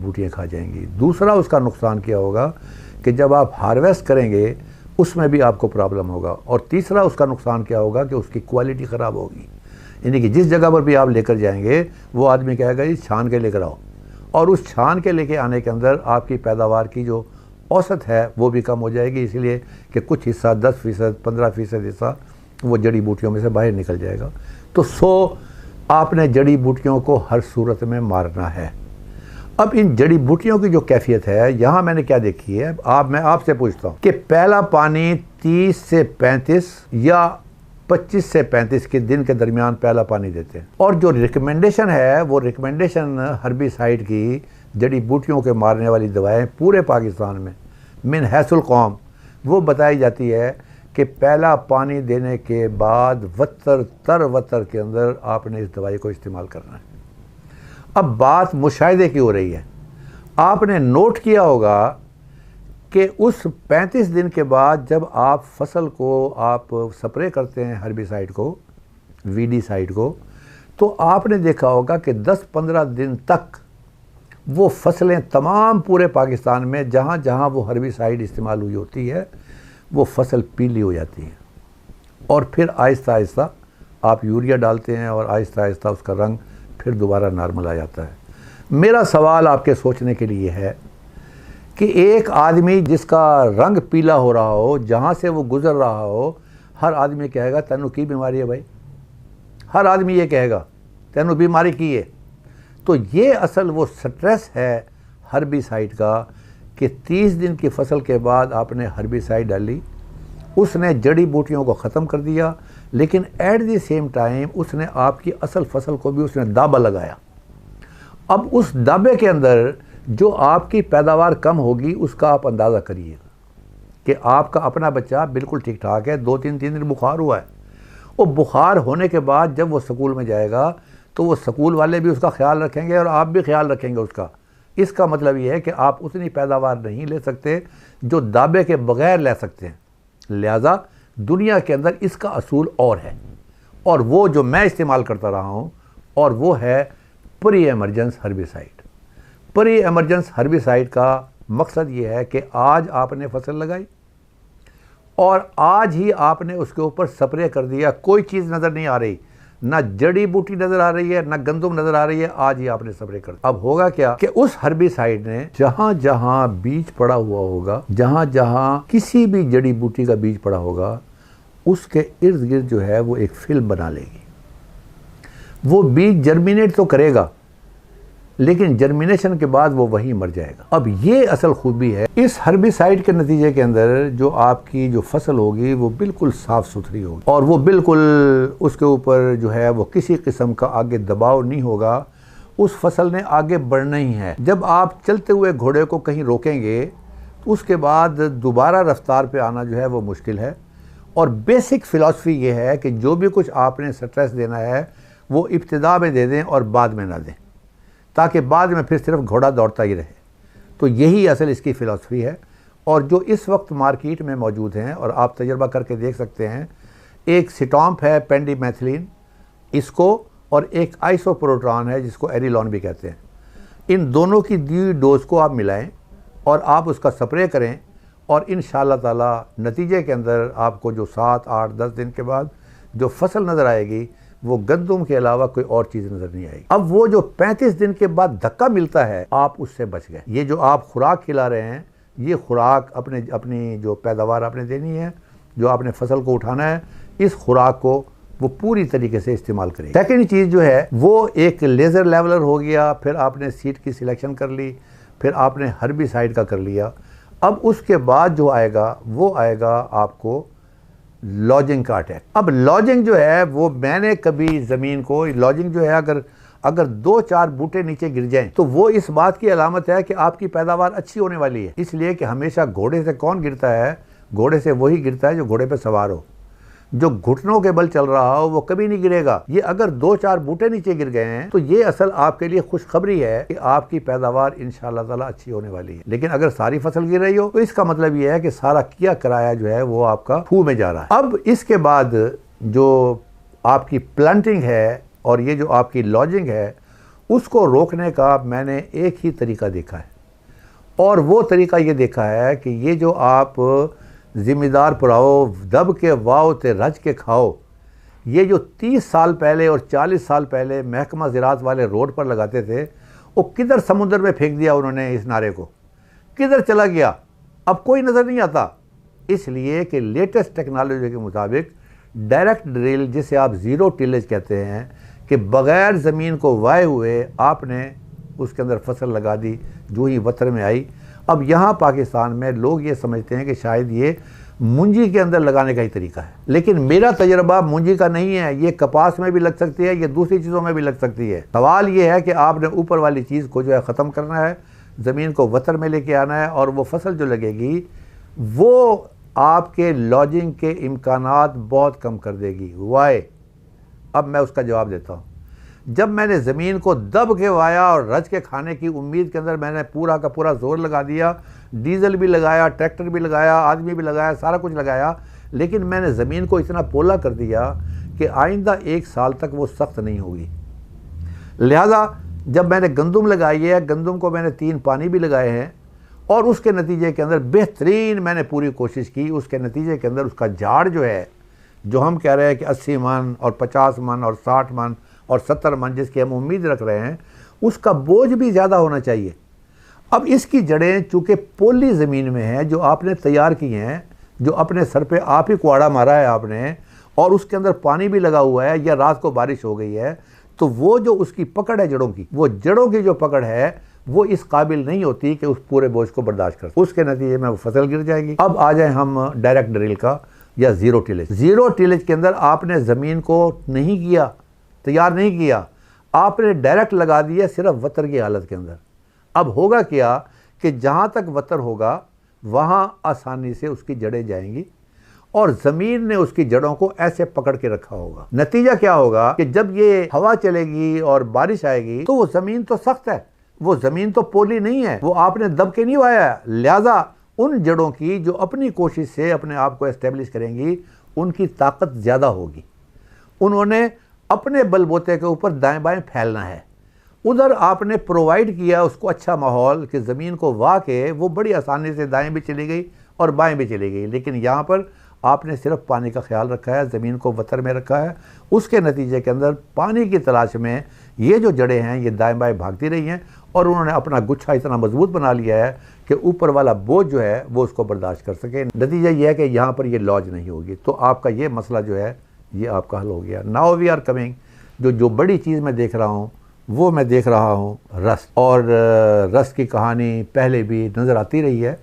बूटियाँ खा जाएंगी। दूसरा उसका नुकसान क्या होगा कि जब आप हार्वेस्ट करेंगे उसमें भी आपको प्रॉब्लम होगा। और तीसरा उसका नुकसान क्या होगा कि उसकी क्वालिटी ख़राब होगी। यानी कि जिस जगह पर भी आप लेकर जाएंगे वो आदमी कहेगा जी छान के लेकर आओ, और उस छान के लेके आने के अंदर आपकी पैदावार की जो औसत है वो भी कम हो जाएगी, इसलिए कि कुछ हिस्सा 10%, 15% हिस्सा वो जड़ी बूटियों में से बाहर निकल जाएगा। तो आपने जड़ी बूटियों को हर सूरत में मारना है। अब इन जड़ी बूटियों की जो कैफियत है यहाँ मैंने क्या देखी है, मैं आपसे पूछता हूँ कि पहला पानी 30 से 35 या 25 से 35 के दिन के दरमियान पहला पानी देते हैं। और जो रिकमेंडेशन है वो रिकमेंडेशन हर्बिसाइड की जड़ी बूटियों के मारने वाली दवाएं पूरे पाकिस्तान में मिन हैसुल कौम वो बताई जाती है कि पहला पानी देने के बाद वतर के अंदर आपने इस दवाई को इस्तेमाल करना है। अब बात मुशाहिदे की हो रही है। आपने नोट किया होगा कि उस 35 दिन के बाद जब आप फसल को आप स्प्रे करते हैं हर्बिसाइड को, वीडीसाइड को, तो आपने देखा होगा कि 10-15 दिन तक वो फसलें तमाम पूरे पाकिस्तान में जहाँ जहाँ वो हर्बिसाइड इस्तेमाल हुई होती है वो फसल पीली हो जाती है। और फिर आहिस्ता आहिस्ता आप यूरिया डालते हैं और आहिस्ता आहिस्ता उसका रंग फिर दोबारा नॉर्मल आ जाता है। मेरा सवाल आपके सोचने के लिए है कि एक आदमी जिसका रंग पीला हो रहा हो, जहाँ से वो गुज़र रहा हो, हर आदमी कहेगा तेनू की बीमारी है भाई, हर आदमी ये कहेगा तेनू बीमारी की है। तो ये असल वो स्ट्रेस है हर्बिसाइड का कि 30 दिन की फसल के बाद आपने हर्बिसाइड डाली, उसने जड़ी बूटियों को ख़त्म कर दिया, लेकिन एट द सेम टाइम उसने आपकी असल फसल को भी उसने दाबा लगाया। अब उस दाबे के अंदर जो आपकी पैदावार कम होगी उसका आप अंदाज़ा करिए कि आपका अपना बच्चा बिल्कुल ठीक ठाक है, 2-3 दिन बुखार हुआ है। वो बुखार होने के बाद जब वो स्कूल में जाएगा तो वो स्कूल वाले भी उसका ख्याल रखेंगे और आप भी ख्याल रखेंगे उसका। इसका मतलब ये है कि आप उतनी पैदावार नहीं ले सकते जो दाबे के बग़ैर ले सकते हैं। लिहाजा दुनिया के अंदर इसका असूल और है, और वो जो मैं इस्तेमाल करता रहा हूँ, और वो है pre emergence herbicide. Pre emergence herbicide का मकसद ये है कि आज आपने फसल लगाई और आज ही आपने उसके ऊपर स्प्रे कर दिया, कोई चीज़ नज़र नहीं आ रही, ना जड़ी बूटी नज़र आ रही है, ना गंदम नज़र आ रही है, आज ही आपने स्प्रे कर दिया। अब होगा क्या कि उस हर्बिसाइड ने जहाँ जहाँ बीज पड़ा हुआ होगा, जहाँ जहाँ किसी भी जड़ी बूटी का बीज पड़ा होगा, उसके इर्द गिर्द जो है वो एक फिल्म बना लेगी। वो बीज जर्मिनेट तो करेगा लेकिन जर्मिनेशन के बाद वो वहीं मर जाएगा। अब ये असल खूबी है इस हर्बिसाइड के नतीजे के अंदर, जो आपकी जो फसल होगी वो बिल्कुल साफ़ सुथरी होगी और वो बिल्कुल उसके ऊपर जो है वो किसी किस्म का आगे दबाव नहीं होगा। उस फसल ने आगे बढ़ना ही है। जब आप चलते हुए घोड़े को कहीं रोकेंगे तो उसके बाद दोबारा रफ्तार पे आना जो है वो मुश्किल है। और बेसिक फ़िलासफ़ी ये है कि जो भी कुछ आपने स्ट्रेस देना है वो इब्तिदा में दे दें और बाद में ना दें, ताकि बाद में फिर सिर्फ घोड़ा दौड़ता ही रहे। तो यही असल इसकी फ़िलासफ़ी है। और जो इस वक्त मार्केट में मौजूद हैं और आप तजर्बा करके देख सकते हैं, एक सिटॉम्प है पेंडिमेथिलीन इसको, और एक आइसोप्रोट्रॉन है जिसको एरिलॉन भी कहते हैं। इन दोनों की दी हुई डोज को आप मिलाएं और आप उसका स्प्रे करें, और इंशाअल्लाह ताला नतीजे के अंदर आपको जो 7, 8, 10 दिन के बाद जो फसल नज़र आएगी वो गंदम के अलावा कोई और चीज़ नज़र नहीं आएगी। अब वो जो 35 दिन के बाद धक्का मिलता है आप उससे बच गए। ये जो आप खुराक खिला रहे हैं, ये खुराक अपनी जो पैदावार आपने देनी है, जो आपने फसल को उठाना है, इस खुराक को वो पूरी तरीके से इस्तेमाल करें। सेकेंड चीज़ जो है वो एक लेज़र लेवलर हो गया, फिर आपने सीड की सिलेक्शन कर ली, फिर आपने हर्बिसाइड का कर लिया। अब उसके बाद जो आएगा वो आएगा आपको लॉजिंग का अटैक। अब लॉजिंग जो है वो मैंने कभी ज़मीन को, लॉजिंग जो है अगर 2-4 बूटे नीचे गिर जाएं तो वो इस बात की अलामत है कि आपकी पैदावार अच्छी होने वाली है। इसलिए कि हमेशा घोड़े से कौन गिरता है? घोड़े से वही गिरता है जो घोड़े पे सवार हो। जो घुटनों के बल चल रहा हो वो कभी नहीं गिरेगा। ये अगर 2-4 बूटे नीचे गिर गए हैं तो ये असल आपके लिए खुशखबरी है कि आपकी पैदावार इंशाअल्लाह ताला अच्छी होने वाली है। लेकिन अगर सारी फसल गिर रही हो तो इसका मतलब ये है कि सारा किया कराया जो है वो आपका फू में जा रहा है। अब इसके बाद जो आपकी प्लांटिंग है और ये जो आपकी लॉजिंग है, उसको रोकने का मैंने एक ही तरीका देखा है, और वो तरीका ये देखा है कि ये जो आप ज़िम्मेदार पुराओ दब के वाओ ते रज के खाओ, ये जो 30 साल पहले और 40 साल पहले महकमा ज़राअत वाले रोड पर लगाते थे, वो किधर समुद्र में फेंक दिया उन्होंने इस नारे को, किधर चला गया, अब कोई नज़र नहीं आता। इसलिए कि लेटेस्ट टेक्नोलॉजी के मुताबिक डायरेक्ट ड्रिल, जिसे आप ज़ीरो टिलेज कहते हैं, कि बग़ैर ज़मीन को वाए हुए आपने उसके अंदर फसल लगा दी जो ही वतर में आई। अब यहाँ पाकिस्तान में लोग ये समझते हैं कि शायद ये मुंजी के अंदर लगाने का ही तरीका है, लेकिन मेरा तजर्बा मुंजी का नहीं है। ये कपास में भी लग सकती है, ये दूसरी चीज़ों में भी लग सकती है। सवाल ये है कि आपने ऊपर वाली चीज़ को जो है ख़त्म करना है, ज़मीन को वतर में लेके आना है, और वो फसल जो लगेगी वो आपके लॉजिंग के इम्कानात बहुत कम कर देगी। वाई? अब मैं उसका जवाब देता हूँ। जब मैंने ज़मीन को दब के वाया और रज के खाने की उम्मीद के अंदर मैंने पूरा का पूरा जोर लगा दिया, डीजल भी लगाया, ट्रैक्टर भी लगाया, आदमी भी लगाया, सारा कुछ लगाया, लेकिन मैंने ज़मीन को इतना पोला कर दिया कि आइंदा 1 साल तक वो सख्त नहीं होगी। लिहाजा जब मैंने गंदम लगाई है, गंदम को मैंने 3 पानी भी लगाए हैं, और उसके नतीजे के अंदर बेहतरीन मैंने पूरी कोशिश की। उसके नतीजे के अंदर उसका झाड़ जो है, जो हम कह रहे हैं कि 80 मन और 50 मन और 60 मन और 70 मन जिसकी हम उम्मीद रख रहे हैं, उसका बोझ भी ज़्यादा होना चाहिए। अब इसकी जड़ें चूँकि पोली ज़मीन में हैं, जो आपने तैयार की हैं, जो अपने सर पे आप ही कुआड़ा मारा है आपने, और उसके अंदर पानी भी लगा हुआ है, या रात को बारिश हो गई है, तो वो जो उसकी पकड़ है जड़ों की, वो जड़ों की जो पकड़ है वो इस काबिल नहीं होती कि उस पूरे बोझ को बर्दाश्त कर। उसके नतीजे में वो फसल गिर जाएगी। अब आ जाए हम डायरेक्ट ड्रिल का या ज़ीरो टिलेज। ज़ीरो टिलेज के अंदर आपने ज़मीन को नहीं किया, तैयार नहीं किया, आपने डायरेक्ट लगा दिया सिर्फ वतर की हालत के अंदर। अब होगा क्या कि जहाँ तक वतर होगा वहाँ आसानी से उसकी जड़ें जाएंगी, और ज़मीन ने उसकी जड़ों को ऐसे पकड़ के रखा होगा। नतीजा क्या होगा कि जब ये हवा चलेगी और बारिश आएगी तो वो ज़मीन तो सख्त है, वो ज़मीन तो पोली नहीं है, वो आपने दब के नहीं वाया है। लिहाजा उन जड़ों की जो अपनी कोशिश से अपने आप को एस्टेब्लिश करेंगी, उनकी ताकत ज़्यादा होगी। उन्होंने अपने बलबूते के ऊपर दाएं बाएं फैलना है। उधर आपने प्रोवाइड किया उसको अच्छा माहौल कि ज़मीन को वाह के वो बड़ी आसानी से दाएं भी चली गई और बाएं भी चली गई, लेकिन यहाँ पर आपने सिर्फ पानी का ख्याल रखा है, ज़मीन को वतर में रखा है। उसके नतीजे के अंदर पानी की तलाश में ये जो जड़ें हैं ये दाएं बाएं भागती रही हैं, और उन्होंने अपना गुच्छा इतना मजबूत बना लिया है कि ऊपर वाला बोझ जो है वो उसको बर्दाश्त कर सके। नतीजा ये है कि यहाँ पर ये लॉज नहीं होगी, तो आपका ये मसला जो है ये आपका हल हो गया। नाउ वी आर कमिंग, जो बड़ी चीज़ मैं देख रहा हूँ वो मैं देख रहा हूँ रस्ट, और रस्ट की कहानी पहले भी नज़र आती रही है।